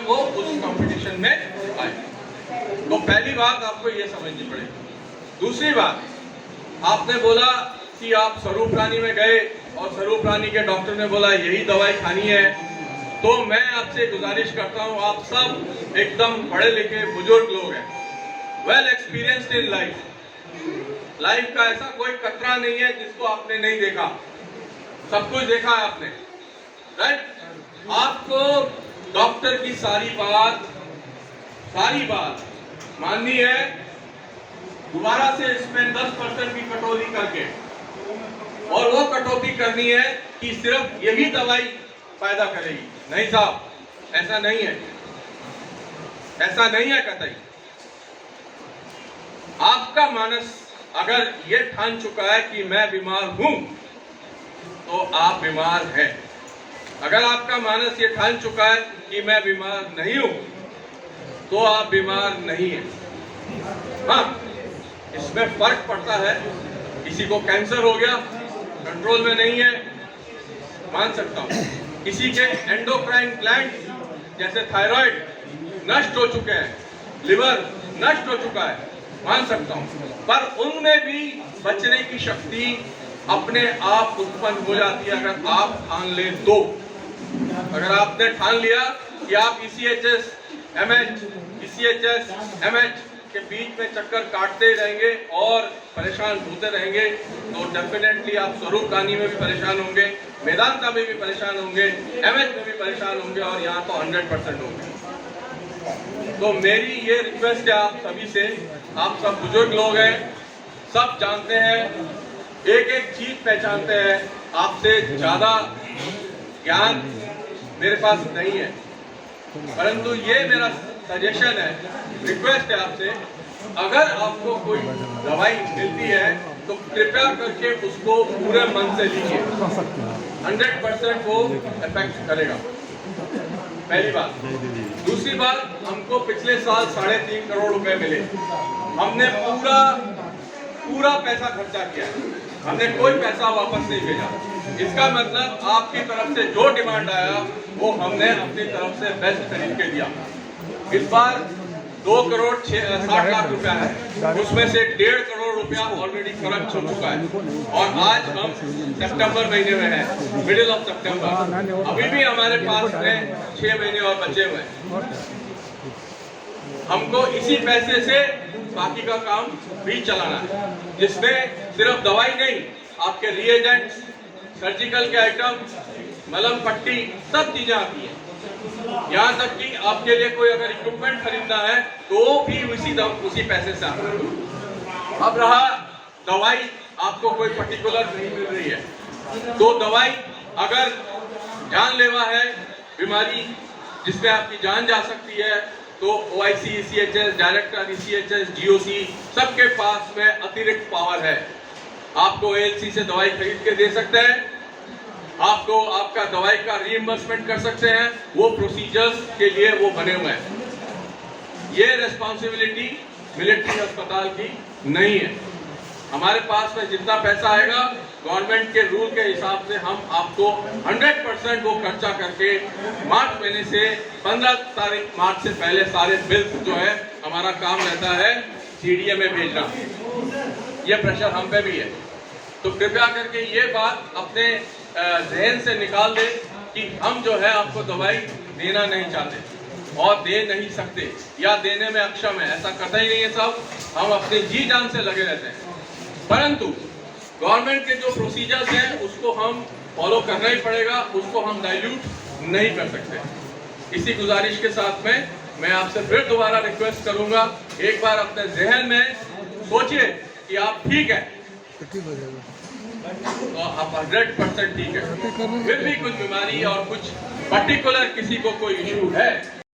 वो उस कंपटीशन में आए। तो पहली बात आपको ये समझनी पड़ेगी। दूसरी बात, आपने बोला कि आप स्वरूप रानी में गए और स्वरूप रानी के डॉक्टर ने बोला यही दवाई खानी है। तो मैं आपसे गुजारिश करता हूं, आप सब एकदम पढ़े लिखे बुजुर्ग लोग हैं, वेल एक्सपीरियंस्ड इन लाइफ का ऐसा कोई कतरा नहीं है जिसको आपने नहीं देखा, सब कुछ देखा है आपने, राइट। आपको डॉक्टर की सारी बात माननी है, दोबारा से इसमें 10% की कटौती करके, और वो कटौती करनी है कि सिर्फ यही दवाई फायदा करेगी। नहीं साहब, ऐसा नहीं है, ऐसा नहीं है कतई। आपका मानस अगर ये ठान चुका है कि मैं बीमार हूं, तो आप बीमार हैं। अगर आपका मानस ये ठान चुका है कि मैं बीमार नहीं हूं, तो आप बीमार नहीं हैं। हाँ, इसमें फर्क पड़ता है। किसी को कैंसर हो गया, कंट्रोल में नहीं है, मान सकता हूं। किसी के एंडोक्राइन ग्लैंड जैसे थायराइड नष्ट हो चुके हैं, लिवर नष्ट हो चुका है, मान सकता हूं। पर उनमें भी बचने की शक्ति अपने आप उत्पन्न हो जाती है अगर आप ठान ले तो। अगर आपने ठान लिया कि आप ECHS MH के बीच में चक्कर काटते रहेंगे और परेशान होते रहेंगे, तो डेफिनेटली आप स्वरूप रानी में भी परेशान होंगे, वेदांता में भी परेशान होंगे, MH में भी परेशान होंगे, और यहाँ तो 100% होंगे। तो मेरी ये रिक्वेस्ट है आप सभी से, आप सब बुजुर्ग लोग हैं, सब जानते हैं, एक एक चीज पहचानते हैं, आपसे ज्यादा ज्ञान मेरे पास नहीं है, परंतु ये मेरा सजेशन है, रिक्वेस्ट है आपसे, अगर आपको कोई दवाई मिलती है तो कृपया करके उसको पूरे मन से लीजिए, 100% वो इफेक्ट करेगा। पहली बात। दूसरी बात, हमको पिछले साल 3.5 करोड़ रुपए मिले, हमने पूरा पैसा खर्चा किया, हमने कोई पैसा वापस नहीं भेजा। इसका मतलब आपकी तरफ से जो डिमांड आया वो हमने अपनी तरफ से बेस्ट खरीद के दिया। इस बार 2 करोड़ 60 लाख रुपया है, उसमें से 1.5 करोड़ रुपया ऑलरेडी खर्च हो चुका है, और आज हम सितंबर महीने में हैं, मिडिल ऑफ सितंबर, अभी भी हमारे पास में 6 महीने और बचे हुए हैं। हमको इसी पैसे से बाकी का काम भी चलाना है, जिसमें सिर्फ दवाई नहीं, आपके रिएजेंट्स, सर्जिकल के आइटम, मलम पट्टी, सब चीजें आती हैं। यहाँ तक कि आपके लिए कोई अगर इक्विपमेंट खरीदना है तो भी उसी पैसे से आता है। अब रहा दवाई, आपको कोई पर्टिकुलर नहीं मिल रही है, तो दवाई अगर जानलेवा है, बीमारी जिसमें आपकी जान जा सकती है, तो OIC, ECHS, director ECHS, GOC, सबके पास में अतिरिक्त पावर है। आपको ALC से दवाई खरीद के दे सकते हैं, आपको आपका दवाई का रीइंबर्समेंट कर सकते हैं, वो प्रोसीजर्स के लिए वो बने हुए हैं। ये रिस्पॉन्सिबिलिटी मिलिट्री अस्पताल की नहीं है। हमारे पास में जितना पैसा आएगा गवर्नमेंट के रूल के हिसाब से हम आपको 100% वो खर्चा करके मार्च महीने से 15 मार्च से पहले सारे बिल्स जो है हमारा काम रहता है CDA में भेजना। ये प्रेशर हम पे भी है, तो कृपया करके ये बात अपने जहन से निकाल दे कि हम जो है आपको दवाई देना नहीं चाहते और दे नहीं सकते या देने में अक्षम है, ऐसा कतई नहीं है साहब। हम अपने जी जान से लगे रहते हैं, परंतु गवर्नमेंट के जो प्रोसीजर्स हैं उसको हम फॉलो करना ही पड़ेगा, उसको हम डाइल्यूट नहीं कर सकते। इसी गुजारिश के साथ में मैं आपसे फिर दोबारा रिक्वेस्ट करूंगा, एक बार अपने जहन में सोचिए कि आप ठीक है, तो आप 100% ठीक है, फिर भी कुछ बीमारी और कुछ पर्टिकुलर किसी को कोई इशू है